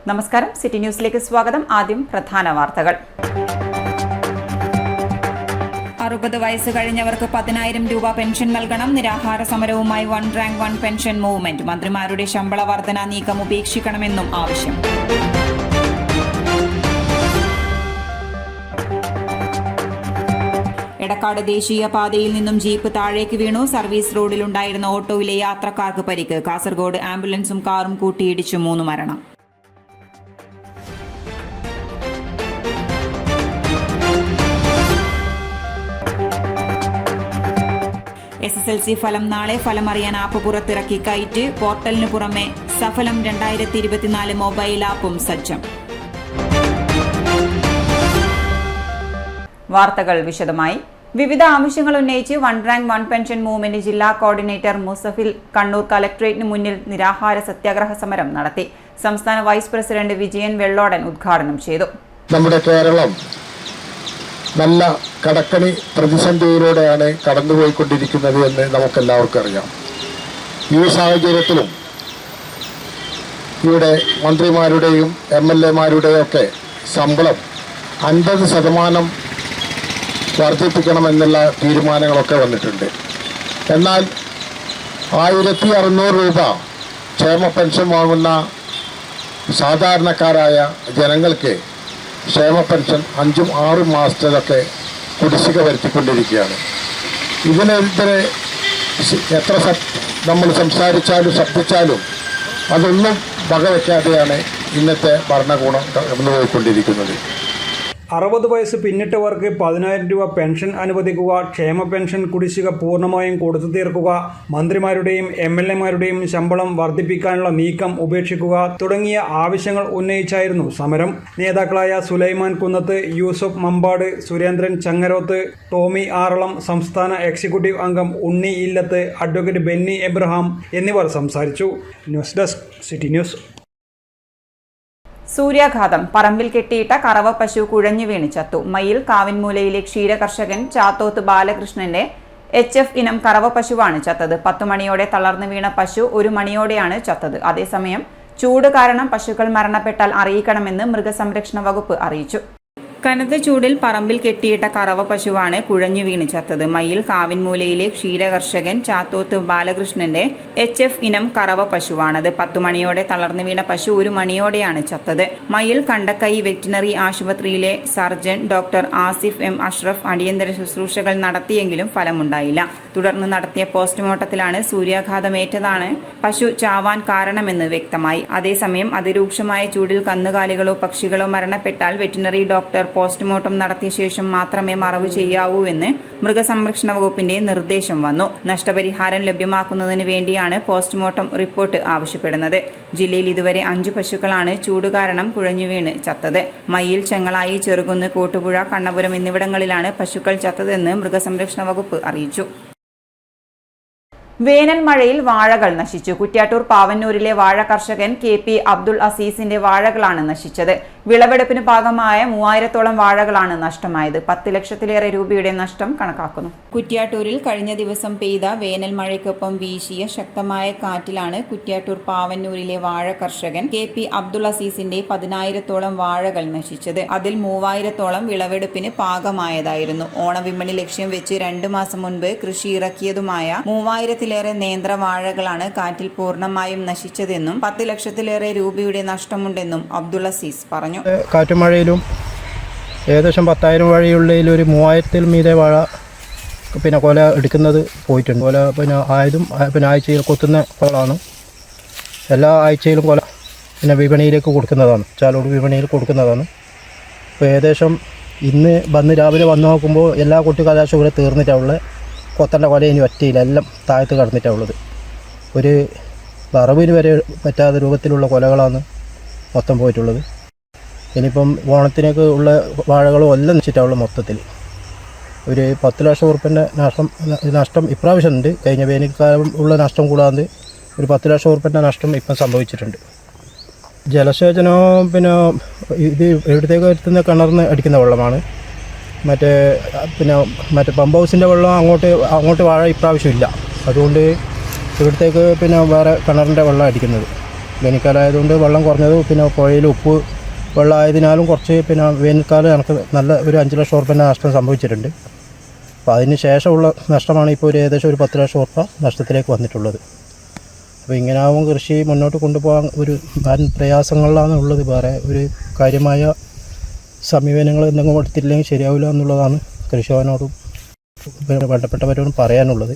നമസ്കാരം, സിറ്റി ന്യൂസിലേക്ക് സ്വാഗതം. ആദ്യം പ്രധാന വാർത്തകൾ. 60 വയസ്സ് കഴിഞ്ഞവർക്ക് 10,000 രൂപ പെൻഷൻ നൽകണം. നിരാഹാര സമരവുമായി one rank one pension movement. മന്ത്രിമാരുടെ ശമ്പള വർധന നീക്കം ഉപേക്ഷിക്കണമെന്നും ആവശ്യം. എടക്കാട് ദേശീയപാതയിൽ നിന്നും ജീപ്പ് താഴേക്ക് വീണു. സർവീസ് റോഡിലുണ്ടായിരുന്ന ഓട്ടോയിലെ യാത്രക്കാർക്ക് പരിക്ക്. കാസർഗോഡ് ആംബുലൻസും കാറും കൂട്ടിയിടിച്ചു 3 മരണം. SSLC ഫലം നാളെ. ഫലമറിയാൻ ആപ്പ് പുറത്തിറക്കി കൈറ്റ്. പോർട്ടലിന് പുറമെ സഫലം 2024 മൊബൈൽ ആപ്പും സജ്ജം. വാർത്തകൾ വിശദമായി. വിവിധ ആവശ്യങ്ങൾ ഉന്നയിച്ച് one rank one pension movement ജില്ലാ കോർഡിനേറ്റർ മുസഫിൽ കണ്ണൂർ കലക്ടറേറ്റിന് മുന്നിൽ നിരാഹാര സത്യാഗ്രഹ സമരം നടത്തി. സംസ്ഥാന വൈസ് പ്രസിഡന്റ് വിജയൻ വെള്ളോടൻ ഉദ്ഘാടനം ചെയ്തു. നമ്മുടെ കേരളം നല്ല കടക്കണി പ്രതിസന്ധിയിലൂടെയാണ് കടന്നുപോയിക്കൊണ്ടിരിക്കുന്നത് എന്ന് നമുക്കെല്ലാവർക്കും അറിയാം. ഈ സാഹചര്യത്തിലും ഇവിടെ മന്ത്രിമാരുടെയും MLA-മാരുടെയും ഒക്കെ ശമ്പളം 50% വർദ്ധിപ്പിക്കണമെന്നുള്ള തീരുമാനങ്ങളൊക്കെ വന്നിട്ടുണ്ട്. എന്നാൽ 1,600 രൂപ ക്ഷേമ പെൻഷൻ വാങ്ങുന്ന സാധാരണക്കാരായ ജനങ്ങൾക്ക് ക്ഷേമ പെൻഷൻ 5-6 മാസത്തേതൊക്കെ കുടിശ്ശിക വരുത്തിക്കൊണ്ടിരിക്കുകയാണ്. ഇതിനെതിരെ എത്ര നമ്മൾ സംസാരിച്ചാലും ശബ്ദിച്ചാലും അതൊന്നും വകവയ്ക്കാതെയാണ് ഇന്നത്തെ ഭരണകൂടം കടന്നുപോയിക്കൊണ്ടിരിക്കുന്നത്. 60 വയസ്സ് പിന്നിട്ടവർക്ക് 10,000 രൂപ പെൻഷൻ അനുവദിക്കുക, ക്ഷേമ പെൻഷൻ കുടിശ്ശിക പൂർണ്ണമായും കൊടുത്തു തീർക്കുക, മന്ത്രിമാരുടെയും MLA-മാരുടെയും ശമ്പളം വർദ്ധിപ്പിക്കാനുള്ള നീക്കം ഉപേക്ഷിക്കുക തുടങ്ങിയ ആവശ്യങ്ങൾ ഉന്നയിച്ചായിരുന്നു സമരം. നേതാക്കളായ സുലൈമാൻ കുന്നത്ത്, യൂസഫ് മമ്പാട്, സുരേന്ദ്രൻ ചങ്ങരോത്ത്, ടോമി ആറളം, സംസ്ഥാന എക്സിക്യൂട്ടീവ് അംഗം ഉണ്ണി ഇല്ലത്ത്, അഡ്വക്കേറ്റ് ബെന്നി എബ്രഹാം എന്നിവർ സംസാരിച്ചു. News desk, city news. സൂര്യാഘാതം. പറമ്പിൽ കെട്ടിയിട്ട കറവ പശു കുഴഞ്ഞു വീണ് ചത്തു. മയിൽ കാവിൻമൂലയിലെ ക്ഷീരകർഷകൻ ചാത്തോത്ത് ബാലകൃഷ്ണന്റെ HF ഇനം കറവ പശുവാണ് ചത്തത്. 10 മണിയോടെ തളർന്നു വീണ പശു 1 മണിയോടെയാണ് ചത്തത്. അതേസമയം ചൂട് കാരണം പശുക്കൾ മരണപ്പെട്ടാൽ അറിയിക്കണമെന്ന് മൃഗസംരക്ഷണ വകുപ്പ് അറിയിച്ചു. കനത്ത ചൂടിൽ പറമ്പിൽ കെട്ടിയിട്ട കറവ പശുവാണ് കുഴഞ്ഞു വീണ് ചത്തത്. മയിൽ കാവിൻമൂലയിലെ ക്ഷീരകർഷകൻ ചാത്തോത്ത് ബാലകൃഷ്ണന്റെ HF ഇനം കറവ പശുവാണത്. 10 മണിയോടെ തളർന്നു വീണ പശു 1 മണിയോടെയാണ് ചത്തത്. മയിൽ കണ്ടക്കൈ വെറ്റിനറി ആശുപത്രിയിലെ surgeon doctor Asif M. Ashraf അടിയന്തര ശുശ്രൂഷകൾ നടത്തിയെങ്കിലും ഫലമുണ്ടായില്ല. തുടർന്ന് നടത്തിയ പോസ്റ്റ്മോർട്ടത്തിലാണ് സൂര്യാഘാതമേറ്റതാണ് പശു ചാവാൻ കാരണമെന്ന് വ്യക്തമായി. അതേസമയം അതിരൂക്ഷമായ ചൂടിൽ കന്നുകാലികളോ പക്ഷികളോ മരണപ്പെട്ടാൽ വെറ്റിനറി ഡോക്ടർ പോസ്റ്റ്മോർട്ടം നടത്തിയ ശേഷം മാത്രമേ മറവ് ചെയ്യാവൂ എന്ന് മൃഗസംരക്ഷണ വകുപ്പിന്റെ നിർദ്ദേശം വന്നു. നഷ്ടപരിഹാരം ലഭ്യമാക്കുന്നതിന് വേണ്ടിയാണ് പോസ്റ്റ്മോർട്ടം റിപ്പോർട്ട് ആവശ്യപ്പെടുന്നത്. ജില്ലയിൽ ഇതുവരെ 5 പശുക്കളാണ് ചൂട് കാരണം കുഴഞ്ഞു വീണ് ചത്തത്. മയിൽ, ചെങ്ങളായി, ചെറുകുന്ന്, കോട്ടുപുഴ, കണ്ണപുരം എന്നിവിടങ്ങളിലാണ് പശുക്കൾ ചത്തതെന്ന് മൃഗസംരക്ഷണ വകുപ്പ് അറിയിച്ചു. വേനൽ മഴയിൽ വാഴകൾ നശിച്ചു. കുറ്റ്യാട്ടൂർ പാവന്നൂരിലെ വാഴ കർഷകൻ KP അബ്ദുൾ അസീസിന്റെ വാഴകളാണ് നശിച്ചത്. വിളവെടുപ്പിന് പാകമായ 3000-ഓളം വാഴകളാണ് നഷ്ടമായത്. 10 ലക്ഷത്തിലേറെ രൂപയുടെ നഷ്ടം കണക്കാക്കുന്നു. കുറ്റ്യാട്ടൂരിൽ കഴിഞ്ഞ ദിവസം പെയ്ത വേനൽ മഴയ്ക്കൊപ്പം വീശിയ ശക്തമായ കാറ്റിലാണ് കുറ്റ്യാട്ടൂർ പാവന്നൂരിലെ വാഴ കർഷകൻ KP അബ്ദുൾ അസീസിന്റെ 10,000-ഓളം വാഴകൾ നശിച്ചത്. അതിൽ 3000-ഓളം വിളവെടുപ്പിന് പാകമായതായിരുന്നു. ഓണവിപണി ലക്ഷ്യം വെച്ച് 2 മാസം മുൻപ് കൃഷി ഇറക്കിയതുമായ 3000-ലേറെ നേന്ത്രവാഴകളാണ് കാറ്റിൽ പൂർണ്ണമായും നശിച്ചതെന്നും 10 ലക്ഷത്തിലേറെ രൂപയുടെ നഷ്ടമുണ്ടെന്നും അബ്ദുൾ അസീസ് പറഞ്ഞു. കാറ്റും മഴയിലും ഏകദേശം 10,000 വാഴയുള്ളതിൽ ഒരു 3000-ൽ മീതെ വാഴ കൊല എടുക്കുന്നത് പോയിട്ടുണ്ട്. കൊല ആഴ്ചയിൽ കൊത്തുന്ന കൊലയാണ്. എല്ലാ ആഴ്ചയിലും കൊല വിപണിയിലേക്ക് കൊടുക്കുന്നതാണ്, ചാലോട് വിപണിയിൽ കൊടുക്കുന്നതാണ്. അപ്പോൾ ഏകദേശം ഇന്ന് രാവിലെ വന്ന് നോക്കുമ്പോൾ എല്ലാ കുട്ടിക്കാലാശം ഇവിടെ തീർന്നിട്ടുള്ളത്. കൊത്തേണ്ട കൊല ഇനി ഒറ്റയില്ല, എല്ലാം താഴത്ത് കടന്നിട്ടാണ് ഉള്ളത്. ഒരു വറവിന് വരെ പറ്റാത്ത രൂപത്തിലുള്ള കൊലകളാണ് മൊത്തം പോയിട്ടുള്ളത്. ഇനിയിപ്പം ഓണത്തിനൊക്കെ ഉള്ള വാഴകളും എല്ലാം നശിച്ചിട്ടുള്ളത്. മൊത്തത്തിൽ ഒരു 10 ലക്ഷം ഉറുപ്പിൻ്റെ നഷ്ടം ഇപ്രാവശ്യം ഉണ്ട്. കഴിഞ്ഞ വേനൽക്കാലം ഉള്ള നഷ്ടം കൂടാതെ ഒരു 10 ലക്ഷം ഉറുപ്പിൻ്റെ നഷ്ടം ഇപ്പം സംഭവിച്ചിട്ടുണ്ട്. ജലസേചനം ഇത് എവിടത്തേക്ക് എത്തുന്ന കിണറിന് അടിക്കുന്ന വെള്ളമാണ്. മറ്റേ പമ്പ് ഹൗസിൻ്റെ വെള്ളം അങ്ങോട്ട് വാഴ ഇപ്രാവശ്യം ഇല്ല. അതുകൊണ്ട് ഇവിടത്തേക്ക് വേറെ കിണറിൻ്റെ വെള്ളം അടിക്കുന്നത്. വേനൽക്കാലമായതുകൊണ്ട് വെള്ളം കുറഞ്ഞത്, പിന്നെ പുഴയിൽ ഉപ്പ് വെള്ളമായതിനാലും കുറച്ച് പിന്നെ വേനൽക്കാലം എനിക്ക് നല്ല ഒരു 5 ലക്ഷം ഉറുപ്പിൻ്റെ നഷ്ടം സംഭവിച്ചിട്ടുണ്ട്. അപ്പോൾ അതിന് ശേഷമുള്ള നഷ്ടമാണ് ഇപ്പോൾ ഏകദേശം ഒരു 10 ലക്ഷം ഉറുപ്പ നഷ്ടത്തിലേക്ക് വന്നിട്ടുള്ളത്. അപ്പോൾ ഇങ്ങനെ ആവും കൃഷി മുന്നോട്ട് കൊണ്ടുപോകാൻ ഒരു പ്രയാസങ്ങളിലാണ് ഉള്ളത്. വേറെ ഒരു കാര്യമായ സമീപനങ്ങൾ എന്തെങ്കിലും എടുത്തില്ലെങ്കിൽ ശരിയാവില്ല എന്നുള്ളതാണ് കൃഷിഭവനോടും ബന്ധപ്പെട്ടവരോടും പറയാനുള്ളത്.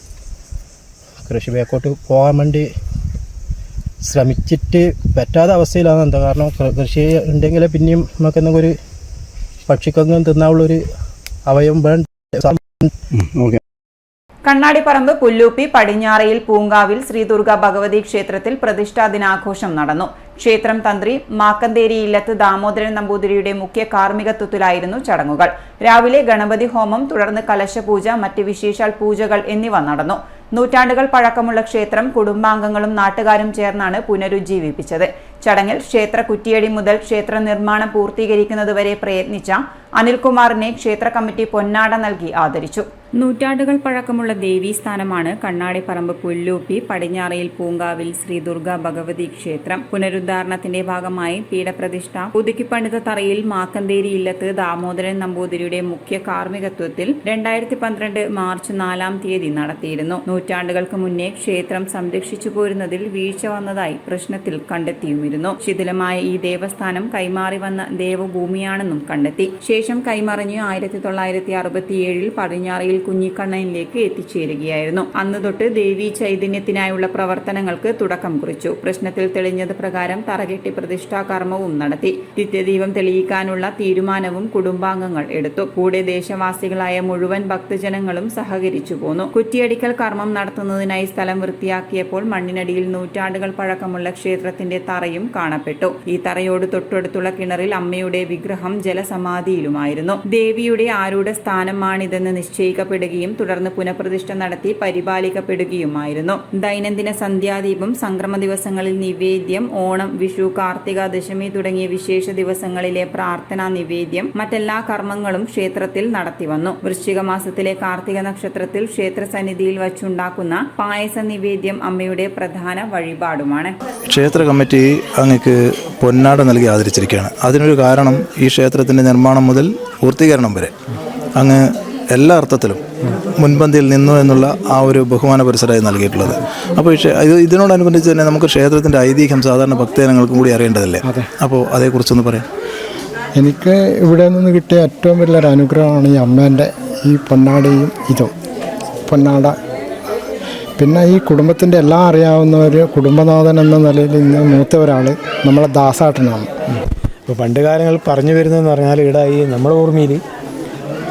കൃഷി ബാക്കോട്ട് പോകാൻ വേണ്ടി ശ്രമിച്ചിട്ട് പറ്റാത്ത അവസ്ഥയിലാണ്. എന്താ കാരണം കൃഷി ഉണ്ടെങ്കിൽ പിന്നെയും നമുക്ക് എന്തെങ്കിലും ഒരു പക്ഷിക്കൊന്നും തിന്നാനുള്ളൊരു അവയവം വേണ്ട. കണ്ണാടിപ്പറമ്പ് പുല്ലൂപ്പി പടിഞ്ഞാറയിൽ പൂങ്കാവിൽ ശ്രീ ദുർഗ ഭഗവതി ക്ഷേത്രത്തിൽ പ്രതിഷ്ഠാ ദിനാഘോഷം നടന്നു. ക്ഷേത്രം തന്ത്രി മാക്കന്തേരി ഇല്ലത്ത് ദാമോദരൻ നമ്പൂതിരിയുടെ മുഖ്യ കാർമ്മികത്വത്തിലായിരുന്നു ചടങ്ങുകൾ. രാവിലെ ഗണപതി ഹോമം, തുടർന്ന് കലശപൂജ, മറ്റ് വിശേഷാൽ പൂജകൾ എന്നിവ നടന്നു. നൂറ്റാണ്ടുകൾ പഴക്കമുള്ള ക്ഷേത്രം കുടുംബാംഗങ്ങളും നാട്ടുകാരും ചേർന്നാണ് പുനരുജ്ജീവിപ്പിച്ചത്. ചടങ്ങിൽ ക്ഷേത്ര കുറ്റിയടി മുതൽ ക്ഷേത്ര നിർമ്മാണം പൂർത്തീകരിക്കുന്നതുവരെ പ്രയത്നിച്ച അനിൽകുമാറിനെ ക്ഷേത്ര കമ്മിറ്റി പൊന്നാട നൽകി ആദരിച്ചു. നൂറ്റാണ്ടുകൾ പഴക്കമുള്ള ദേവീസ്ഥാനമാണ് കണ്ണാടിപ്പറമ്പ് പുല്ലൂപ്പി പടിഞ്ഞാറയിൽ പൂങ്കാവിൽ ശ്രീ ദുർഗ ഭഗവതി ക്ഷേത്രം. പുനരുദ്ധാരണത്തിന്റെ ഭാഗമായി പീഠപ്രതിഷ്ഠ പുതുക്കിപ്പണിത തറയിൽ മാക്കന്തേരി ഇല്ലത്ത് ദാമോദരൻ നമ്പൂതിരിയുടെ മുഖ്യ കാർമ്മികത്വത്തിൽ 2012 മാർച്ച് 4-ാം തീയതി നടത്തിയിരുന്നു. നൂറ്റാണ്ടുകൾക്ക് മുന്നേ ക്ഷേത്രം സംരക്ഷിച്ചു പോരുന്നതിൽ വീഴ്ച വന്നതായി പ്രശ്നത്തിൽ കണ്ടെത്തിയുമിരുന്നു. ശിഥിലമായ ഈ ദേവസ്ഥാനം കൈമാറി വന്ന ദേവഭൂമിയാണെന്നും കണ്ടെത്തി. ശേഷം കൈമറിഞ്ഞ് 1967 പടിഞ്ഞാറയിൽ കുഞ്ഞിക്കണ്ണനിലേക്ക് എത്തിച്ചേരുകയായിരുന്നു. അന്ന് തൊട്ട് ദേവീ ചൈതന്യത്തിനായുള്ള പ്രവർത്തനങ്ങൾക്ക് തുടക്കം കുറിച്ചു. പ്രശ്നത്തിൽ തെളിഞ്ഞത് പ്രകാരം തറകെട്ടി പ്രതിഷ്ഠാ കർമ്മവും നടത്തി. നിത്യദീപം തെളിയിക്കാനുള്ള തീരുമാനവും കുടുംബാംഗങ്ങൾ എടുത്തു. കൂടെ ദേശവാസികളായ മുഴുവൻ ഭക്തജനങ്ങളും സഹകരിച്ചു പോന്നു. കുറ്റിയടിക്കൽ കർമ്മം നടത്തുന്നതിനായി സ്ഥലം വൃത്തിയാക്കിയപ്പോൾ മണ്ണിനടിയിൽ നൂറ്റാണ്ടുകൾ പഴക്കമുള്ള ക്ഷേത്രത്തിന്റെ തറയും കാണപ്പെട്ടു. ഈ തറയോട് തൊട്ടടുത്തുള്ള കിണറിൽ അമ്മയുടെ വിഗ്രഹം ജലസമാധിയിലുമായിരുന്നു. ദേവിയുടെ ആരൂഢ സ്ഥാനമാണിതെന്ന് നിശ്ചയിക്കപ്പെടുകയും തുടർന്ന് പുനഃപ്രതിഷ്ഠ നടത്തി പരിപാലിക്കപ്പെടുകയുമായിരുന്നു. ദൈനംദിന സന്ധ്യാദീപം, സംക്രമ ദിവസങ്ങളിൽ നിവേദ്യം, ഓണം, വിഷു, കാർത്തിക, ദശമി തുടങ്ങിയ വിശേഷ ദിവസങ്ങളിലെ പ്രാർത്ഥനാ നിവേദ്യം, മറ്റെല്ലാ കർമ്മങ്ങളും ക്ഷേത്രത്തിൽ നടത്തിവന്നു. വൃശ്ചിക മാസത്തിലെ കാർത്തിക നക്ഷത്രത്തിൽ ക്ഷേത്ര സന്നിധിയിൽ വച്ചുണ്ടാക്കുന്ന പായസ നിവേദ്യം അമ്മയുടെ പ്രധാന വഴിപാടുമാണ്. ക്ഷേത്ര കമ്മിറ്റി അങ്ങക്ക് പൊന്നാട നൽകി ആദരിച്ചിരിക്കുകയാണ്. അതിനൊരു കാരണം ഈ ക്ഷേത്രത്തിൻ്റെ നിർമ്മാണം മുതൽ പൂർത്തീകരണം വരെ അങ്ങ് എല്ലാ അർത്ഥത്തിലും മുൻപന്തിയിൽ നിന്നു എന്നുള്ള ആ ഒരു ബഹുമാന പരിസരമായി നൽകിയിട്ടുള്ളത്. അപ്പോൾ ഇതിനോടനുബന്ധിച്ച് തന്നെ നമുക്ക് ക്ഷേത്രത്തിൻ്റെ ഐതിഹ്യം സാധാരണ ഭക്തജനങ്ങൾക്കും കൂടി അറിയേണ്ടതല്ലേ? അപ്പോൾ അതേക്കുറിച്ചൊന്ന് പറയാം. എനിക്ക് ഇവിടെ നിന്ന് കിട്ടിയ ഏറ്റവും വലിയൊരു അനുഗ്രഹമാണ് ഈ അമ്മേൻ്റെ ഈ പൊന്നാടയും ഇതും. പൊന്നാട പിന്നെ ഈ കുടുംബത്തിൻ്റെ എല്ലാം അറിയാവുന്ന ഒരു കുടുംബനാഥൻ എന്ന നിലയിൽ ഇന്ന് മൂത്ത ഒരാൾ നമ്മളെ ദാസാട്ടനാണ്. ഇപ്പോൾ പണ്ട് കാലങ്ങൾ പറഞ്ഞു വരുന്നതെന്ന് പറഞ്ഞാൽ ഇവിടെ ഈ നമ്മുടെ ഓർമ്മയിൽ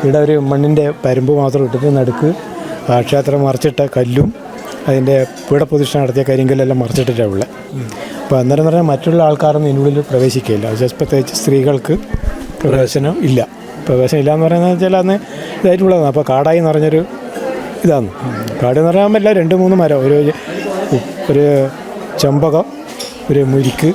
ഇവിടെ ഒരു മണ്ണിൻ്റെ പരമ്പ് മാത്രം ഇട്ടിട്ട് നടുക്ക് ക്ഷേത്രം മറച്ചിട്ട കല്ലും അതിൻ്റെ പീഠപ്രതിഷ്ഠ നടത്തിയ കരിങ്കല്ലെല്ലാം മറച്ചിട്ടിട്ടാണ് ഉള്ളത്. അപ്പോൾ അന്നേരം പറഞ്ഞാൽ മറ്റുള്ള ആൾക്കാരൊന്നും ഇതിനുള്ളിൽ പ്രവേശിക്കുകയില്ല. പ്രത്യേകിച്ച് സ്ത്രീകൾക്ക് പ്രവേശനം ഇല്ല. പ്രവേശനം ഇല്ലയെന്ന് പറയുന്നത് വെച്ചാൽ അന്ന് ഇതായിട്ടുള്ളതാണ്. അപ്പോൾ കാടായി നിറഞ്ഞൊരു ഇതാണ്. കാട് എന്ന് പറയുമ്പോൾ എല്ലാം 2-3 മരം, ഒരു ചെമ്പകം, ഒരു മുരിക്ക്,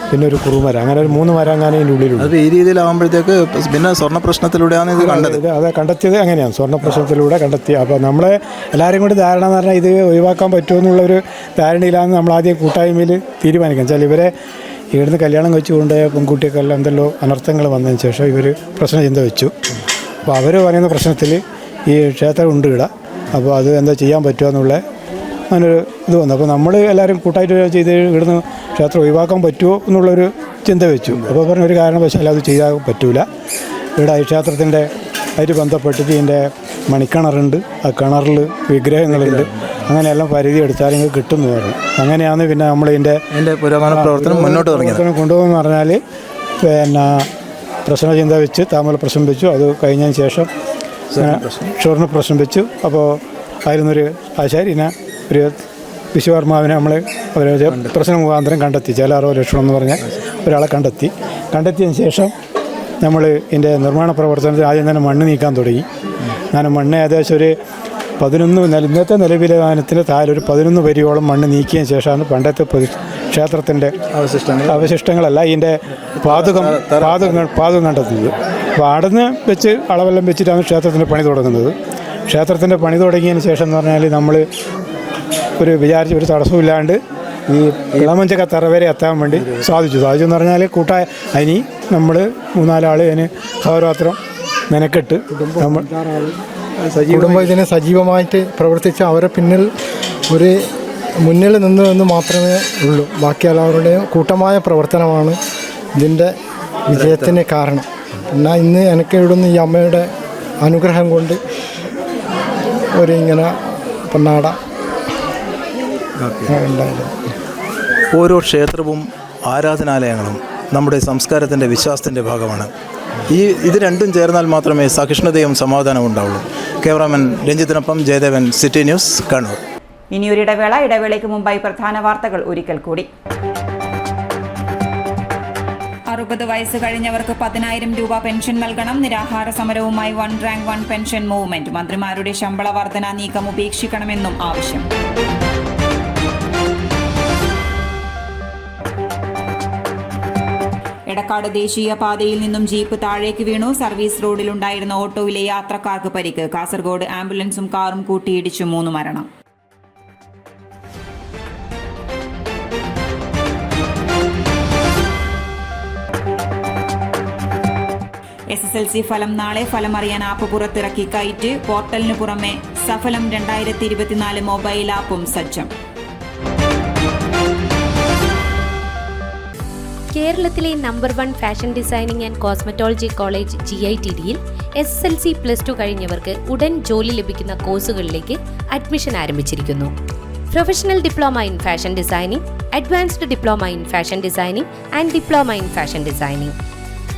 പിന്നെ ഒരു കുറുമരം, അങ്ങനെ ഒരു 3 മരം അങ്ങനെ ഇതിൻ്റെ ഉള്ളിലുണ്ട്. അത് ഈ രീതിയിലാകുമ്പോഴത്തേക്ക് പിന്നെ സ്വർണ്ണ പ്രശ്നത്തിലൂടെയാണ് ഇത് കണ്ടത്. അത് കണ്ടെത്തിയത് അങ്ങനെയാണ്, സ്വർണ്ണ പ്രശ്നത്തിലൂടെ കണ്ടെത്തി. അപ്പോൾ നമ്മളെ എല്ലാവരും കൂടി ധാരണ എന്ന് പറഞ്ഞാൽ ഇത് ഒഴിവാക്കാൻ പറ്റുമോ എന്നുള്ളൊരു ധാരണയിലാണ് നമ്മൾ ആദ്യം കൂട്ടായ്മയിൽ തീരുമാനിക്കുക. വെച്ചാൽ ഇവരെ ഇവിടുന്ന് കല്യാണം കഴിച്ചു കൊണ്ടുപോയ പെൺകുട്ടികൾക്കെല്ലാം എന്തെല്ലോ അനർത്ഥങ്ങൾ വന്നതിന് ശേഷം ഇവർ പ്രശ്ന ചിന്ത വെച്ചു. അപ്പോൾ അവർ പറയുന്ന പ്രശ്നത്തിൽ ഈ ക്ഷേത്രം ഉണ്ട് ഇവിടെ, അപ്പോൾ അത് എന്താ ചെയ്യാൻ പറ്റുമോ എന്നുള്ള അങ്ങനൊരു ഇത് വന്നു. അപ്പോൾ നമ്മൾ എല്ലാവരും കൂട്ടായിട്ട് ചെയ്ത് ഇവിടുന്ന് ക്ഷേത്രം ഒഴിവാക്കാൻ പറ്റുമോ എന്നുള്ളൊരു ചിന്ത വെച്ചു. അപ്പോൾ പറഞ്ഞൊരു കാരണവശാലും അത് ചെയ്യാൻ പറ്റൂല. ഇവിടെ ഈ ക്ഷേത്രത്തിൻ്റെ ആയിട്ട് ബന്ധപ്പെട്ടിട്ട് ഇതിൻ്റെ മണിക്കിണറുണ്ട്, ആ കിണറിൽ വിഗ്രഹങ്ങളുണ്ട്, അങ്ങനെയെല്ലാം പരിധി എടുത്താൽ നിങ്ങൾക്ക് കിട്ടുമെന്ന് പറഞ്ഞു. അങ്ങനെയാണ് പിന്നെ നമ്മൾ ഇതിൻ്റെ പുരോഗമന പ്രവർത്തനം മുന്നോട്ട് കൊണ്ടുപോകുമെന്ന് പറഞ്ഞാൽ പിന്നെ പ്രശ്നചിന്ത വെച്ച് താമര പ്രശ്നം വെച്ചു. അത് കഴിഞ്ഞതിന് ശേഷം ക്ഷോർണ പ്രശ്നം വെച്ചു. അപ്പോൾ അതിരുന്നൊരു ആശാരിനെ ഒരു വിശ്വകർമാവിനെ നമ്മൾ ഒരു പ്രശ്ന മുഖാന്തരം കണ്ടെത്തി. ചേലാറോ ലക്ഷണം എന്ന് പറഞ്ഞാൽ ഒരാളെ കണ്ടെത്തിയതിന് ശേഷം നമ്മൾ ഇതിൻ്റെ നിർമ്മാണ പ്രവർത്തനത്തിൽ ആദ്യം തന്നെ മണ്ണ് നീക്കാൻ തുടങ്ങി. അങ്ങനെ മണ്ണ് ഏകദേശം ഒരു 11 ഇന്നത്തെ നിലവിലെ ഗാനത്തിന് താഴെ ഒരു 11 വരിയോളം മണ്ണ് നീക്കിയതിന് ശേഷമാണ് പണ്ടത്തെ ക്ഷേത്രത്തിൻ്റെ അവശിഷ്ടങ്ങളല്ല ഇതിൻ്റെ പാതകം കണ്ടെത്തുന്നത്. അപ്പോൾ അവിടുന്ന് വെച്ച് അളവെല്ലാം വെച്ചിട്ടാണ് ക്ഷേത്രത്തിൻ്റെ പണി തുടങ്ങുന്നത്. ക്ഷേത്രത്തിൻ്റെ പണി തുടങ്ങിയതിന് ശേഷം എന്ന് പറഞ്ഞാൽ നമ്മൾ ഒരു തടസ്സമില്ലാണ്ട് ഈ ഇളമഞ്ചക്കത്തറ വരെ എത്താൻ വേണ്ടി സാധിച്ചു എന്ന് പറഞ്ഞാൽ അതിന് നമ്മൾ 3-4 ആൾ അതിന് അഹോരാത്രം മെനക്കെട്ട് നമ്മൾ കുടുംബം ഇതിനെ സജീവമായിട്ട് പ്രവർത്തിച്ച് അവരെ മുന്നിൽ നിന്ന് മാത്രമേ ഉള്ളൂ. ബാക്കി എല്ലാവരുടെയും കൂട്ടമായ പ്രവർത്തനമാണ് ഇതിൻ്റെ വിജയത്തിന് കാരണം. പിന്നെ ഇന്ന് എനിക്ക് ഇവിടുന്ന് ഈ അമ്മയുടെ അനുഗ്രഹം കൊണ്ട് ഇങ്ങനെ പൊന്നാട ഉണ്ടായിരുന്നു. ഓരോ ക്ഷേത്രവും ആരാധനാലയങ്ങളും നമ്മുടെ സംസ്കാരത്തിൻ്റെ വിശ്വാസത്തിൻ്റെ ഭാഗമാണ്. ഇത് രണ്ടും ചേർന്നാൽ മാത്രമേ സഹിഷ്ണുതയും സമാധാനവും ഉണ്ടാവുള്ളൂ. ക്യാമറാമാൻ രഞ്ജിത്തിനൊപ്പം ജയദേവൻ, സിറ്റി ന്യൂസ്, കണ്ണൂർ. ഇടവേളയ്ക്ക് മുമ്പായി പ്രധാന വാർത്തകൾ ഒരിക്കൽ കൂടി. 60 വയസ്സ് കഴിഞ്ഞവർക്ക് 10,000 രൂപ പെൻഷൻ നൽകണം. നിരാഹാര സമരവുമായി one rank one pension movement. മന്ത്രിമാരുടെ ശമ്പള വർധന നീക്കം ഉപേക്ഷിക്കണമെന്നും ആവശ്യം. എടക്കാട് ദേശീയപാതയിൽ നിന്നും ജീപ്പ് താഴേക്ക് വീണു. സർവീസ് റോഡിലുണ്ടായിരുന്ന ഓട്ടോയിലെ യാത്രക്കാർക്ക് പരിക്ക്. കാസർഗോഡ് ആംബുലൻസും കാറും കൂട്ടിയിടിച്ചു 3 മരണം. SSLC ഫലം നാളെ. ഫലമറിയാൻ ആപ്പ് പുറത്തിറക്കി കൈറ്റ്. പോർട്ടലിന് പുറമെ സഫലം 2024 മൊബൈൽ ആപ്പും സജ്ജം. കേരളത്തിലെ number 1 fashion designing and cosmetology college GITDയിൽ SSLC +2 കഴിഞ്ഞവർക്ക് ഉടൻ ജോലി ലഭിക്കുന്ന കോഴ്സുകളിലേക്ക് അഡ്മിഷൻ ആരംഭിച്ചിരിക്കുന്നു. Professional diploma in fashion designing, advanced diploma in fashion designing and diploma in fashion designing.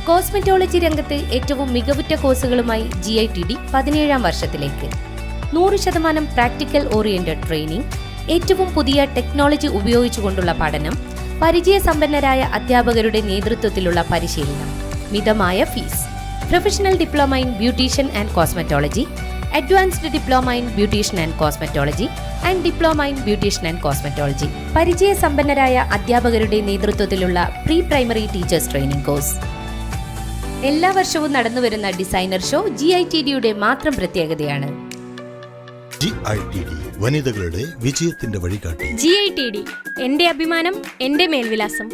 Cosmetology രംഗത്ത് ഏറ്റവും മികവുറ്റ കോഴ്സുകളുമായി GITD 17ാം വർഷത്തിലേക്ക്. 100% പ്രാക്ടിക്കൽ ഓറിയന്റഡ് ട്രെയിനിങ്, ഏറ്റവും പുതിയ ടെക്നോളജി ഉപയോഗിച്ചുകൊണ്ടുള്ള പഠനം, പരിചയസമ്പന്നരായ അധ്യാപകരുടെ നേതൃത്വത്തിലുള്ള പരിശീലനം, മിതമായ fees. Professional diploma in beautician and cosmetology, advanced diploma in beautician and cosmetology and diploma in beautician and cosmetology. പരിചയസമ്പന്നരായ അധ്യാപകരുടെ നേതൃത്വത്തിലുള്ള pre primary teachers training course. എല്ലാ വർഷവും നടന്നുവരുന്ന ഡിസൈനർ ഷോ GITDയുടെ മാത്രം പ്രത്യേകതയാണ്. GITD വനിതകളുടെ വിജയത്തിന്റെ വഴികാട്ടി. GITD എന്റെ അഭിമാനം, എന്റെ മേൽവിലാസം.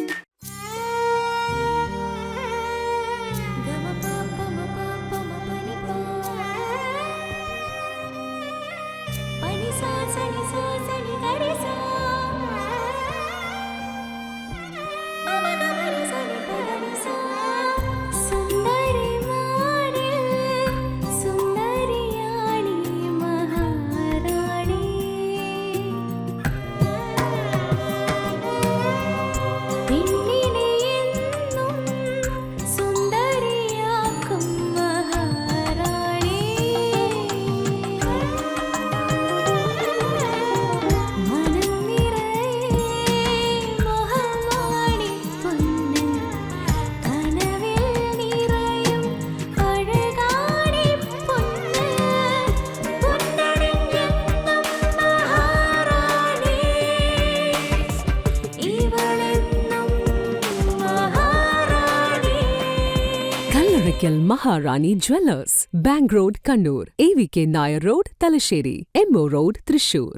Maharani jewellers, bank road Kannur, AVK Nair road Thalassery, MO road Thrissur.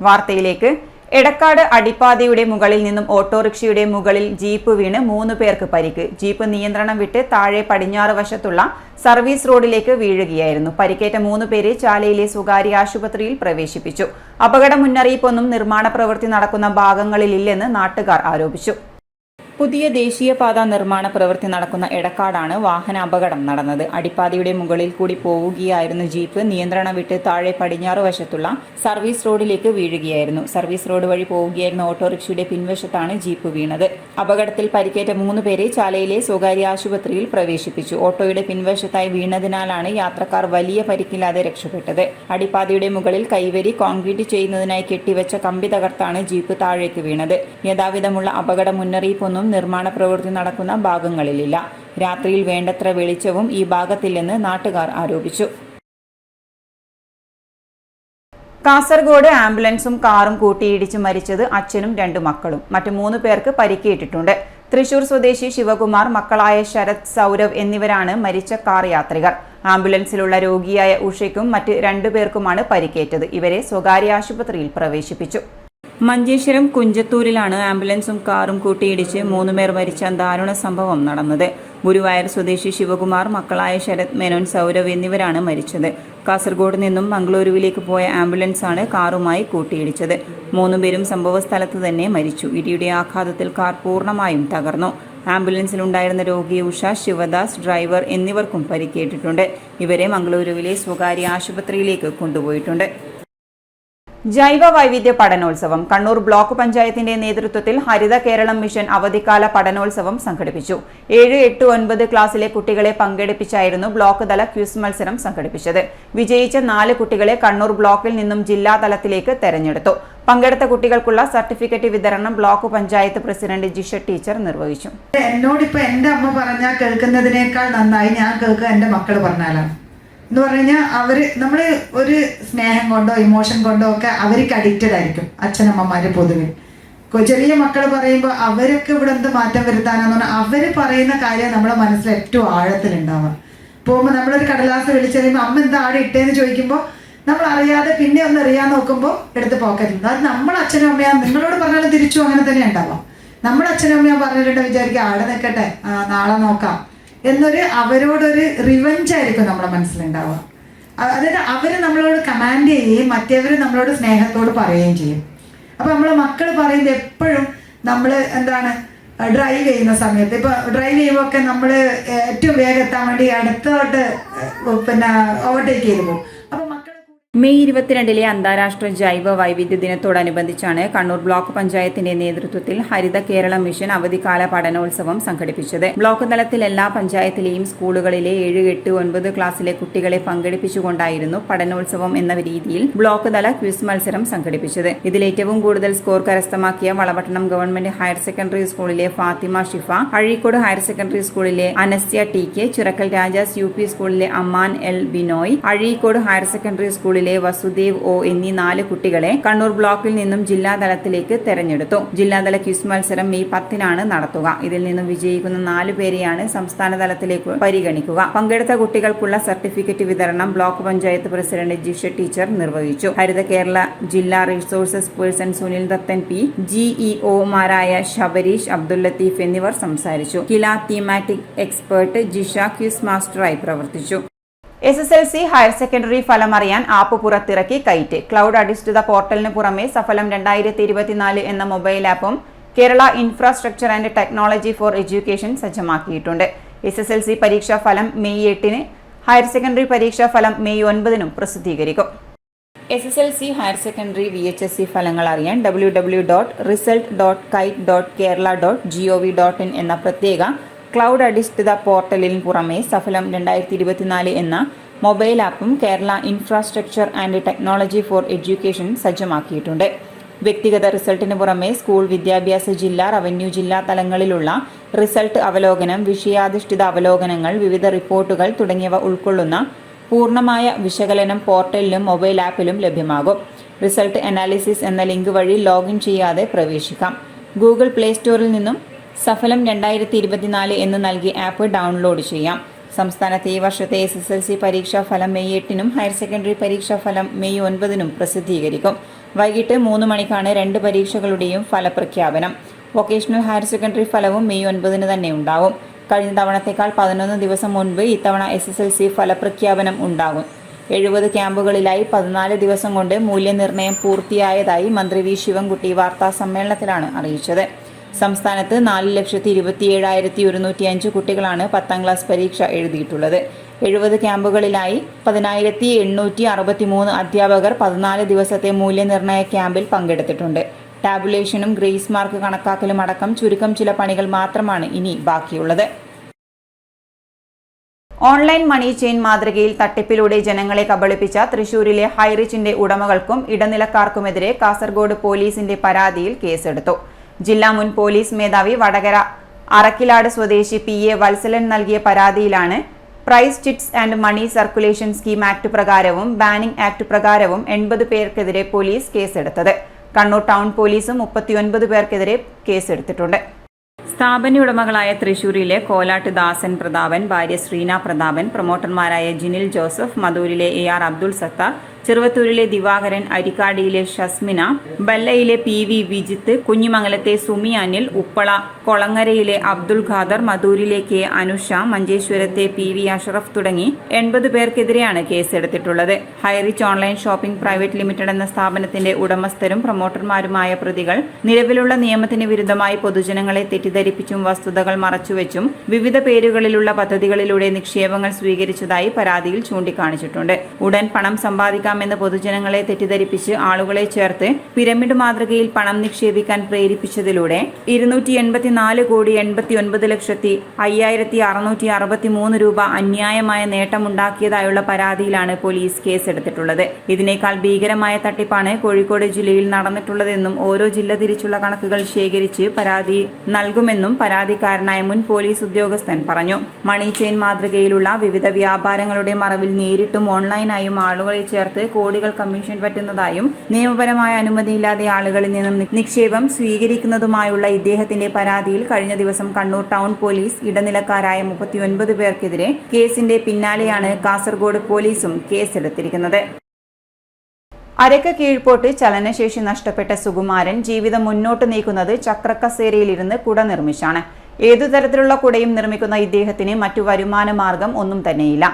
വാർത്തയിലേക്ക്. എടക്കാട് അടിപ്പാതയുടെ മുകളിൽ നിന്നും ഓട്ടോറിക്ഷയുടെ മുകളിൽ ജീപ്പ് വീണ് 3 പേർക്ക് പരിക്ക്. ജീപ്പ് നിയന്ത്രണം വിട്ട് താഴെ പടിഞ്ഞാറ് വശത്തുള്ള സർവീസ് റോഡിലേക്ക് വീഴുകയായിരുന്നു. പരിക്കേറ്റ 3 പേരെ ചാലയിലെ സ്വകാര്യ ആശുപത്രിയിൽ പ്രവേശിപ്പിച്ചു. അപകട മുന്നറിയിപ്പൊന്നും നിർമ്മാണ പ്രവൃത്തി നടക്കുന്ന ഭാഗങ്ങളിലില്ലെന്ന് നാട്ടുകാർ ആരോപിച്ചു. പുതിയ ദേശീയപാത നിർമ്മാണ പ്രവൃത്തി നടക്കുന്ന എടക്കാടാണ് വാഹന അപകടം നടന്നത്. അടിപ്പാതയുടെ മുകളിൽ കൂടി പോവുകയായിരുന്നു ജീപ്പ്. നിയന്ത്രണം വിട്ട് താഴെ പടിഞ്ഞാറ് വശത്തുള്ള സർവീസ് റോഡിലേക്ക് വീഴുകയായിരുന്നു. സർവീസ് റോഡ് വഴി പോവുകയായിരുന്ന ഓട്ടോറിക്ഷയുടെ പിൻവശത്താണ് ജീപ്പ് വീണത്. അപകടത്തിൽ പരിക്കേറ്റ 3 പേരെ ചാലയിലെ സ്വകാര്യ ആശുപത്രിയിൽ പ്രവേശിപ്പിച്ചു. ഓട്ടോയുടെ പിൻവശത്തായി വീണതിനാലാണ് യാത്രക്കാർ വലിയ പരിക്കില്ലാതെ രക്ഷപ്പെട്ടത്. അടിപ്പാതയുടെ മുകളിൽ കൈവരി കോൺക്രീറ്റ് ചെയ്യുന്നതിനായി കെട്ടിവെച്ച കമ്പി തകർത്താണ് ജീപ്പ് താഴേക്ക് വീണത്. യഥാവിധമുള്ള അപകട മുന്നറിയിപ്പൊന്നും നിർമ്മാണ പ്രവൃത്തി നടക്കുന്ന ഭാഗങ്ങളിലില്ല. രാത്രിയിൽ വേണ്ടത്ര വെളിച്ചവും ഈ ഭാഗത്തില്ലെന്ന് നാട്ടുകാർ ആരോപിച്ചു. കാസർഗോഡ് ആംബുലൻസും കാറും കൂട്ടിയിടിച്ച് മരിച്ചത് അച്ഛനും 2 മക്കളും. മറ്റ് 3 പേർക്ക് പരിക്കേറ്റിട്ടുണ്ട്. തൃശൂർ സ്വദേശി ശിവകുമാർ, മക്കളായ ശരത്, സൗരവ് എന്നിവരാണ് മരിച്ച കാർ യാത്രികർ. ആംബുലൻസിലുള്ള രോഗിയായ ഉഷയ്ക്കും മറ്റ് 2 പേർക്കുമാണ് പരിക്കേറ്റത്. ഇവരെ സ്വകാര്യ ആശുപത്രിയിൽ പ്രവേശിപ്പിച്ചു. മഞ്ചേശ്വരം കുഞ്ചത്തൂരിലാണ് ആംബുലൻസും കാറും കൂട്ടിയിടിച്ച് 3 പേർ മരിച്ച ദാരുണ സംഭവം നടന്നത്. ഗുരുവായൂർ സ്വദേശി ശിവകുമാർ, മക്കളായ ശരത് മേനോൻ, സൗരവ് എന്നിവരാണ് മരിച്ചത്. കാസർഗോഡ് നിന്നും മംഗളൂരുവിലേക്ക് പോയ ആംബുലൻസാണ് കാറുമായി കൂട്ടിയിടിച്ചത്. 3 പേരും സംഭവസ്ഥലത്ത് തന്നെ മരിച്ചു. ഇടിയുടെ ആഘാതത്തിൽ കാർ പൂർണ്ണമായും തകർന്നു. ആംബുലൻസിലുണ്ടായിരുന്ന രോഗി ഉഷ, ശിവദാസ്, ഡ്രൈവർ എന്നിവർക്കും പരിക്കേറ്റിട്ടുണ്ട്. ഇവരെ മംഗളൂരുവിലെ സ്വകാര്യ ആശുപത്രിയിലേക്ക് കൊണ്ടുപോയിട്ടുണ്ട്. ജൈവ വൈവിധ്യ പഠനോത്സവം. കണ്ണൂർ ബ്ലോക്ക് പഞ്ചായത്തിന്റെ നേതൃത്വത്തിൽ ഹരിത കേരളം മിഷൻ അവധിക്കാല പഠനോത്സവം സംഘടിപ്പിച്ചു. 7, 8, 9 ക്ലാസ്സിലെ കുട്ടികളെ പങ്കെടുപ്പിച്ചായിരുന്നു ബ്ലോക്ക് തല ക്വിസ് മത്സരം സംഘടിപ്പിച്ചത്. വിജയിച്ച 4 കുട്ടികളെ കണ്ണൂർ ബ്ലോക്കിൽ നിന്നും ജില്ലാ തലത്തിലേക്ക് തെരഞ്ഞെടുത്തു. പങ്കെടുത്ത കുട്ടികൾക്കുള്ള സർട്ടിഫിക്കറ്റ് വിതരണം block panchayat president Jisha teacher നിർവഹിച്ചു. എന്നോടിപ്പോ എന്റെ അമ്മ പറഞ്ഞാൽ കേൾക്കുന്നതിനേക്കാൾ നന്നായി ഞാൻ കേൾക്കുക എന്റെ മക്കൾ പറഞ്ഞാലാണ് എന്ന് പറഞ്ഞു കഴിഞ്ഞാൽ നമ്മൾ ഒരു സ്നേഹം കൊണ്ടോ ഇമോഷൻ കൊണ്ടോ ഒക്കെ അവർക്ക് അഡിക്റ്റഡ് ആയിരിക്കും അച്ഛനമ്മമാര് പൊതുവെ. ചെറിയ മക്കൾ പറയുമ്പോൾ അവരൊക്കെ ഇവിടെ എന്ത് മാറ്റം വരുത്താനാന്ന് പറഞ്ഞാൽ അവർ പറയുന്ന കാര്യം നമ്മളെ മനസ്സിൽ ഏറ്റവും ആഴത്തിലുണ്ടാവുക. പോകുമ്പോൾ നമ്മളൊരു കടലാസ് വിളിച്ചറിയുമ്പോൾ അമ്മ എന്താ ആടെ ഇട്ടേന്ന് ചോദിക്കുമ്പോൾ നമ്മൾ അറിയാതെ പിന്നെ ഒന്ന് അറിയാൻ നോക്കുമ്പോൾ എടുത്ത് പോക്കറ്റിലുണ്ട്. അത് നമ്മളെ അച്ഛനും അമ്മയാ നിങ്ങളോട് പറഞ്ഞാലും തിരിച്ചു അങ്ങനെ തന്നെ ഉണ്ടാവാം. നമ്മുടെ അച്ഛനും അമ്മയാ പറഞ്ഞിട്ടുണ്ട് വിചാരിക്കുക ആടെ നിൽക്കട്ടെ, നാളെ നോക്കാം എന്നൊരു അവരോടൊരു റിവഞ്ച് ആയിരിക്കും നമ്മുടെ മനസ്സിലുണ്ടാവുക. അതായത് അവര് നമ്മളോട് കമാൻഡ് ചെയ്യുകയും മറ്റേവർ നമ്മളോട് സ്നേഹത്തോട് പറയുകയും ചെയ്യും. അപ്പൊ നമ്മളെ മക്കൾ പറയുന്നത് എപ്പോഴും നമ്മൾ എന്താണ് ഡ്രൈവ് ചെയ്യുന്ന സമയത്ത്, ഇപ്പൊ ഡ്രൈവ് ചെയ്യുമ്പോൾ ഒക്കെ നമ്മൾ ഏറ്റവും വേഗം എത്താൻ വേണ്ടി അടുത്തോട്ട് ഓവർടേക്ക് ചെയ്തു പോകും. അപ്പൊ മെയ് 22 അന്താരാഷ്ട്ര ജൈവ വൈവിധ്യ ദിനത്തോടനുബന്ധിച്ചാണ് കണ്ണൂർ ബ്ലോക്ക് പഞ്ചായത്തിന്റെ നേതൃത്വത്തിൽ ഹരിത കേരള മിഷൻ അവധിക്കാല പഠനോത്സവം സംഘടിപ്പിച്ചത്. ബ്ലോക്ക് തലത്തിൽ എല്ലാ പഞ്ചായത്തിലെയും സ്കൂളുകളിലെ 7, 8, 9 ക്ലാസ്സിലെ കുട്ടികളെ പങ്കെടുപ്പിച്ചുകൊണ്ടായിരുന്നു പഠനോത്സവം എന്ന രീതിയിൽ ബ്ലോക്ക് തല ക്വിസ് മത്സരം സംഘടിപ്പിച്ചത്. ഇതിൽ ഏറ്റവും കൂടുതൽ സ്കോർ കരസ്ഥമാക്കിയ വളപട്ടണം ഗവൺമെന്റ് ഹയർ സെക്കൻഡറി സ്കൂളിലെ ഫാത്തിമ ഷിഫ, അഴീക്കോട് ഹയർ സെക്കൻഡറി സ്കൂളിലെ അനസ്യ TK, ചിറക്കൽ രാജാസ് UP സ്കൂളിലെ Amman L Binoy, Azhikode higher secondary സ്കൂളിലെ വസുദേവ് O എന്നീ 4 കുട്ടികളെ കണ്ണൂർ ബ്ലോക്കിൽ നിന്നും ജില്ലാ തലത്തിലേക്ക് തെരഞ്ഞെടുത്തു. ജില്ലാതല ക്വിസ് മത്സരം മെയ് 10 നടത്തുക. ഇതിൽ നിന്നും വിജയിക്കുന്ന 4 പേരെയാണ് സംസ്ഥാന തലത്തിലേക്ക് പരിഗണിക്കുക. പങ്കെടുത്ത കുട്ടികൾക്കുള്ള സർട്ടിഫിക്കറ്റ് വിതരണം block panchayat president Jisha teacher നിർവഹിച്ചു. ഹരിത കേരള ജില്ലാ resources person Sunil Dathan P, GEOമാരായ ശബരീഷ്, അബ്ദുൽ ലത്തീഫ് എന്നിവർ സംസാരിച്ചു. Kila thematic expert Jisha quiz മാസ്റ്ററായി പ്രവർത്തിച്ചു. SSLC ഹയർ സെക്കൻഡറി ഫലം അറിയാൻ ആപ്പ് പുറത്തിറക്കി കൈറ്റ്. ക്ലൗഡ് അധിഷ്ഠിത പോർട്ടലിന് പുറമെ സഫലം 2024 എന്ന മൊബൈൽ ആപ്പും Kerala infrastructure and technology for education സജ്ജമാക്കിയിട്ടുണ്ട്. SSLC പരീക്ഷാ ഫലം മെയ് 8, ഹയർ സെക്കൻഡറി പരീക്ഷാ ഫലം മെയ് 9 പ്രസിദ്ധീകരിക്കും. SSLC ഹയർ സെക്കൻഡറി VHSC ഫലങ്ങൾ അറിയാൻ www.result.kite.kerala.gov.in എന്ന പ്രത്യേക ക്ലൗഡ് അധിഷ്ഠിത പോർട്ടലിന് പുറമെ സഫലം 2024 എന്ന മൊബൈൽ ആപ്പും Kerala infrastructure and technology for education സജ്ജമാക്കിയിട്ടുണ്ട്. വ്യക്തിഗത റിസൾട്ടിന് പുറമെ സ്കൂൾ വിദ്യാഭ്യാസ ജില്ലാ, റവന്യൂ ജില്ലാ തലങ്ങളിലുള്ള റിസൾട്ട് അവലോകനം, വിഷയാധിഷ്ഠിത അവലോകനങ്ങൾ, വിവിധ റിപ്പോർട്ടുകൾ തുടങ്ങിയവ ഉൾക്കൊള്ളുന്ന പൂർണ്ണമായ വിശകലനം പോർട്ടലിലും മൊബൈൽ ആപ്പിലും ലഭ്യമാകും. റിസൾട്ട് അനാലിസിസ് എന്ന ലിങ്ക് വഴി ലോഗിൻ ചെയ്യാതെ പ്രവേശിക്കാം. ഗൂഗിൾ പ്ലേ സ്റ്റോറിൽ നിന്നും സഫലം 2024 എന്ന് നൽകി ആപ്പ് ഡൗൺലോഡ് ചെയ്യാം. സംസ്ഥാനത്തെ ഈ വർഷത്തെ SSLC പരീക്ഷാ ഫലം മെയ് 8 ഹയർ സെക്കൻഡറി പരീക്ഷാ ഫലം മെയ് 9 പ്രസിദ്ധീകരിക്കും. വൈകിട്ട് 3 മണിക്കാണ് 2 പരീക്ഷകളുടെയും ഫലപ്രഖ്യാപനം. വൊക്കേഷണൽ ഹയർ സെക്കൻഡറി ഫലവും മെയ് 9 തന്നെ ഉണ്ടാവും. കഴിഞ്ഞ തവണത്തേക്കാൾ 11 ദിവസം മുൻപ് ഇത്തവണ SSLC ഫലപ്രഖ്യാപനം ഉണ്ടാകും. 70 ക്യാമ്പുകളിലായി 14 ദിവസം കൊണ്ട് മൂല്യനിർണ്ണയം പൂർത്തിയായതായി മന്ത്രി വി ശിവൻകുട്ടി വാർത്താ സമ്മേളനത്തിലാണ് അറിയിച്ചത്. സംസ്ഥാനത്ത് 4,27,105 കുട്ടികളാണ് 10ാം ക്ലാസ് പരീക്ഷ എഴുതിയിട്ടുള്ളത്. 70 ക്യാമ്പുകളിലായി 10,863 അധ്യാപകർ 14 ദിവസത്തെ മൂല്യനിർണ്ണയ ക്യാമ്പിൽ പങ്കെടുത്തിട്ടുണ്ട്. ടാബുലേഷനും ഗ്രേസ് മാർക്ക് കണക്കാക്കലും അടക്കം ചുരുക്കം ചില പണികൾ മാത്രമാണ് ഇനി ബാക്കിയുള്ളത്. ഓൺലൈൻ മണി ചെയിൻ മാതൃകയിൽ തട്ടിപ്പിലൂടെ ജനങ്ങളെ കബളിപ്പിച്ച തൃശൂരിലെ ഹൈറിച്ചിന്റെ ഉടമകൾക്കും ഇടനിലക്കാർക്കുമെതിരെ കാസർഗോഡ് പോലീസിന്റെ പരാതിയിൽ കേസെടുത്തു. ജില്ലാ മുൻ പോലീസ് മേധാവി വടകര അറക്കിലാട് സ്വദേശി PA വത്സലൻ നൽകിയ പരാതിയിലാണ് prize chits and money circulation scheme act പ്രകാരവും ബാനിംഗ് ആക്ട് പ്രകാരവും 80 പേർക്കെതിരെ പോലീസ് കേസെടുത്തത്. കണ്ണൂർ ടൗൺ പോലീസും 39 പേർക്കെതിരെ കേസെടുത്തിട്ടുണ്ട്. സ്ഥാപന ഉടമകളായ തൃശൂരിലെ കോലാട്ട് ദാസൻ പ്രതാപൻ, ഭാര്യ ശ്രീന പ്രതാപൻ, പ്രൊമോട്ടർമാരായ ജിനിൽ ജോസഫ്, മധൂരിലെ AR അബ്ദുൾ സത്താർ, ചെറുവത്തൂരിലെ ദിവാകരൻ, അരിക്കാടിയിലെ ഷസ്മിന, ബല്ലയിലെ PV വിജിത്ത്, കുഞ്ഞിമംഗലത്തെ സുമി അനിൽ, ഉപ്പള കൊളങ്ങരയിലെ അബ്ദുൽ ഖാദർ, മധൂരിലെ K അനുഷ, മഞ്ചേശ്വരത്തെ PV അഷറഫ് തുടങ്ങി 80 പേർക്കെതിരെയാണ് കേസെടുത്തിട്ടുള്ളത്. Highrich online shopping private limited എന്ന സ്ഥാപനത്തിന്റെ ഉടമസ്ഥരും പ്രൊമോട്ടർമാരുമായ പ്രതികൾ നിലവിലുള്ള നിയമത്തിന് വിരുദ്ധമായി പൊതുജനങ്ങളെ തെറ്റിദ്ധരിപ്പിച്ചും വസ്തുതകൾ മറച്ചുവെച്ചും വിവിധ പേരുകളിലുള്ള പദ്ധതികളിലൂടെ നിക്ഷേപങ്ങൾ സ്വീകരിച്ചതായി പരാതിയിൽ ചൂണ്ടിക്കാണിച്ചിട്ടുണ്ട്. ഉടൻ പണം സമ്പാദിക്കാമെന്ന് പൊതുജനങ്ങളെ തെറ്റിദ്ധരിപ്പിച്ച് ആളുകളെ ചേർത്ത് പിരമിഡ് മാതൃകയിൽ പണം നിക്ഷേപിക്കാൻ പ്രേരിപ്പിച്ചതിലൂടെ 289,89,563 രൂപ അന്യായമായ നേട്ടമുണ്ടാക്കിയതായുള്ള പരാതിയിലാണ് പോലീസ് കേസെടുത്തിട്ടുള്ളത്. ഇതിനേക്കാൾ ഭീകരമായ തട്ടിപ്പാണ് കോഴിക്കോട് ജില്ലയിൽ നടന്നിട്ടുള്ളതെന്നും ഓരോ ജില്ല തിരിച്ചുള്ള കണക്കുകൾ ശേഖരിച്ച് പരാതി നൽകുമെന്നും പരാതിക്കാരനായ മുൻ പോലീസ് ഉദ്യോഗസ്ഥൻ പറഞ്ഞു. മണി ചെയിൻ മാതൃകയിലുള്ള വിവിധ വ്യാപാരങ്ങളുടെ മറവിൽ നേരിട്ടും ഓൺലൈനായും ആളുകളെ ചേർത്ത് കോടികൾ കമ്മീഷൻ പറ്റുന്നതായും നിയമപരമായ അനുമതിയില്ലാതെ ആളുകളിൽ നിന്നും നിക്ഷേപം സ്വീകരിക്കുന്നതുമായുള്ള ഇദ്ദേഹത്തിന്റെ പരാതിയിൽ കഴിഞ്ഞ ദിവസം കണ്ണൂർ ടൗൺ പോലീസ് ഇടനിലക്കാരായ 39 പേർക്കെതിരെ കേസിന്റെ പിന്നാലെയാണ് കാസർഗോഡ് പോലീസും കേസെടുത്തിരിക്കുന്നത്. അരക്ക് കീഴ്പോട്ട് ചലനശേഷി നഷ്ടപ്പെട്ട സുകുമാരൻ ജീവിതം മുന്നോട്ട് നീക്കുന്നത് ചക്രക്കസേരയിലിരുന്ന് കുട നിർമ്മിച്ചാണ്. ഏതു തരത്തിലുള്ള കുടയും നിർമ്മിക്കുന്ന ഇദ്ദേഹത്തിന് മറ്റു വരുമാന മാർഗം ഒന്നും തന്നെയില്ല.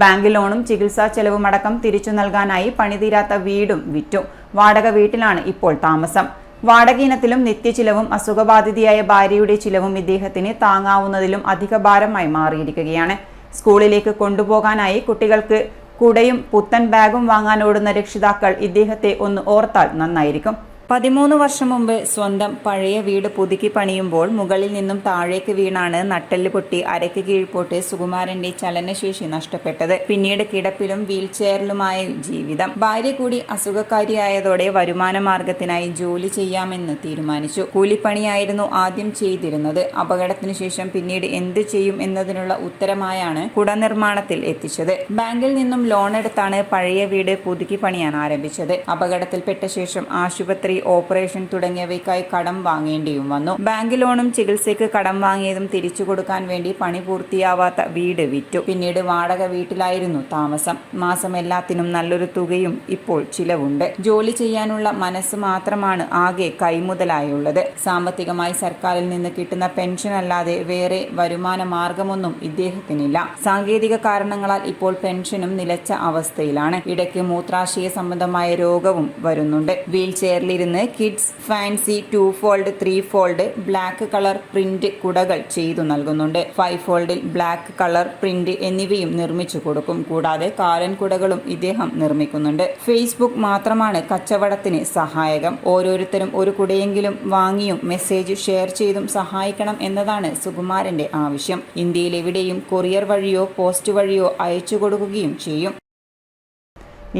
ബാങ്ക് ലോണും ചികിത്സാ ചെലവുമടക്കം തിരിച്ചു നൽകാനായി പണിതീരാത്ത വീടും വിറ്റു. വാടക വീട്ടിലാണ് ഇപ്പോൾ താമസം. വാടക ഇനത്തിലും നിത്യചിലവും അസുഖബാധിതയായ ഭാര്യയുടെ ചിലവും ഇദ്ദേഹത്തിന് താങ്ങാവുന്നതിലും അധിക ഭാരമായി മാറിയിരിക്കുകയാണ്. സ്കൂളിലേക്ക് കൊണ്ടുപോകാനായി കുട്ടികൾക്ക് കുടയും പുത്തൻ ബാഗും വാങ്ങാനോടുന്ന രക്ഷിതാക്കൾ ഇദ്ദേഹത്തെ ഒന്ന് ഓർത്താൽ നന്നായിരിക്കും. 13 വർഷം മുമ്പ് സ്വന്തം പഴയ വീട് പുതുക്കി പണിയുമ്പോൾ മുകളിൽ നിന്നും താഴേക്ക് വീണാണ് നട്ടെല്ല് പൊട്ടി അരയ്ക്ക് കീഴ്പോട്ട് സുകുമാരന്റെ ചലനശേഷി നഷ്ടപ്പെട്ടത്. പിന്നീട് കിടപ്പിലും വീൽചെയറിലുമായ ജീവിതം. ഭാര്യ കൂടി അസുഖക്കാരിയായതോടെ വരുമാന മാർഗത്തിനായി ജോലി ചെയ്യാമെന്ന് തീരുമാനിച്ചു. കൂലിപ്പണിയായിരുന്നു ആദ്യം ചെയ്തിരുന്നത്. അപകടത്തിനു ശേഷം പിന്നീട് എന്ത് ചെയ്യും എന്നതിനുള്ള ഉത്തരമായാണ് കുട നിർമ്മാണത്തിൽ എത്തിച്ചത്. ബാങ്കിൽ നിന്നും ലോൺ എടുത്താണ് പഴയ വീട് പുതുക്കി പണിയാൻ ആരംഭിച്ചത്. അപകടത്തിൽപ്പെട്ട ശേഷം ആശുപത്രി, ഓപ്പറേഷൻ തുടങ്ങിയവയ്ക്കായി കടം വാങ്ങേണ്ടിയും വന്നു. ബാങ്ക് ലോണും ചികിത്സയ്ക്ക് കടം വാങ്ങിയതും തിരിച്ചു കൊടുക്കാൻ വേണ്ടി പണി പൂർത്തിയാവാത്ത വീട് വിറ്റു. പിന്നീട് വാടക വീട്ടിലായിരുന്നു താമസം. മാസം എല്ലാത്തിനും നല്ലൊരു തുകയും ഇപ്പോൾ ചിലവുണ്ട്. ജോലി ചെയ്യാനുള്ള മനസ്സ് മാത്രമാണ് ആകെ കൈമുതലായുള്ളത്. സാമ്പത്തികമായി സർക്കാരിൽ നിന്ന് കിട്ടുന്ന പെൻഷൻ അല്ലാതെ വേറെ വരുമാന മാർഗമൊന്നും ഇദ്ദേഹത്തിനില്ല. സാങ്കേതിക കാരണങ്ങളാൽ ഇപ്പോൾ പെൻഷനും നിലച്ച അവസ്ഥയിലാണ്. ഇടയ്ക്ക് മൂത്രാശയ സംബന്ധമായ രോഗവും വരുന്നുണ്ട്. വീൽ ചെയറിൽ kids fancy 2-fold 3-fold black colour print കുടകൾ ചെയ്തു നൽകുന്നുണ്ട്. 5-fold ബ്ലാക്ക് കളർ പ്രിന്റ് എന്നിവയും നിർമ്മിച്ചു കൊടുക്കും. കൂടാതെ കാലൻ കുടകളും ഇദ്ദേഹം നിർമ്മിക്കുന്നുണ്ട്. ഫേസ്ബുക്ക് മാത്രമാണ് കച്ചവടത്തിന് സഹായകം. ഓരോരുത്തരും ഒരു കുടയെങ്കിലും വാങ്ങിയും മെസ്സേജ് ഷെയർ ചെയ്തും സഹായിക്കണം എന്നതാണ് സുകുമാരന്റെ ആവശ്യം. ഇന്ത്യയിൽ എവിടെയും കൊറിയർ വഴിയോ പോസ്റ്റ് വഴിയോ അയച്ചു കൊടുക്കുകയും ചെയ്യും.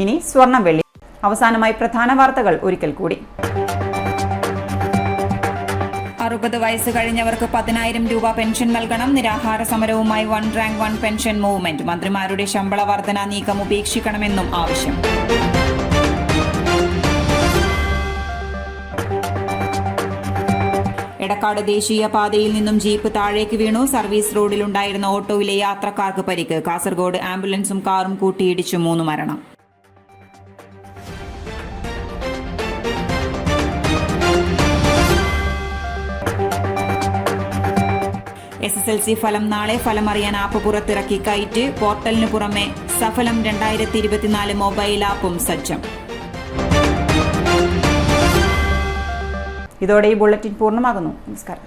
ഇനി സ്വർണം വെള്ളി. അവസാനമായി പ്രധാന വാർത്തകൾ ഒരിക്കൽ കൂടി. 60 വയസ്സ് കഴിഞ്ഞവർക്ക് 10,000 രൂപ പെൻഷൻ നൽകണം. നിരാഹാര സമരവുമായി 1 റാങ്ക് 1 പെൻഷൻ മൂവ്മെന്റ്. മന്ത്രിമാരുടെ ശമ്പള വർധന നീക്കം ഉപേക്ഷിക്കണമെന്നും ആവശ്യം. എടക്കാട് ദേശീയപാതയിൽ നിന്നും ജീപ്പ് താഴേക്ക് വീണു. സർവീസ് റോഡിലുണ്ടായിരുന്ന ഓട്ടോയിലെ യാത്രക്കാർക്ക് പരിക്ക്. കാസർഗോഡ് ആംബുലൻസും കാറും കൂട്ടിയിടിച്ചു 3 മരണം. SSLC ഫലം നാളെ. ഫലമറിയാൻ ആപ്പ് പുറത്തിറക്കി കൈറ്റ്. പോർട്ടലിന് പുറമെ സഫലം 2024 മൊബൈൽ ആപ്പും സജ്ജം. ഇതോടെ ഈ ബുള്ളറ്റിൻ പൂർണ്ണമാകുന്നു. നമസ്കാരം.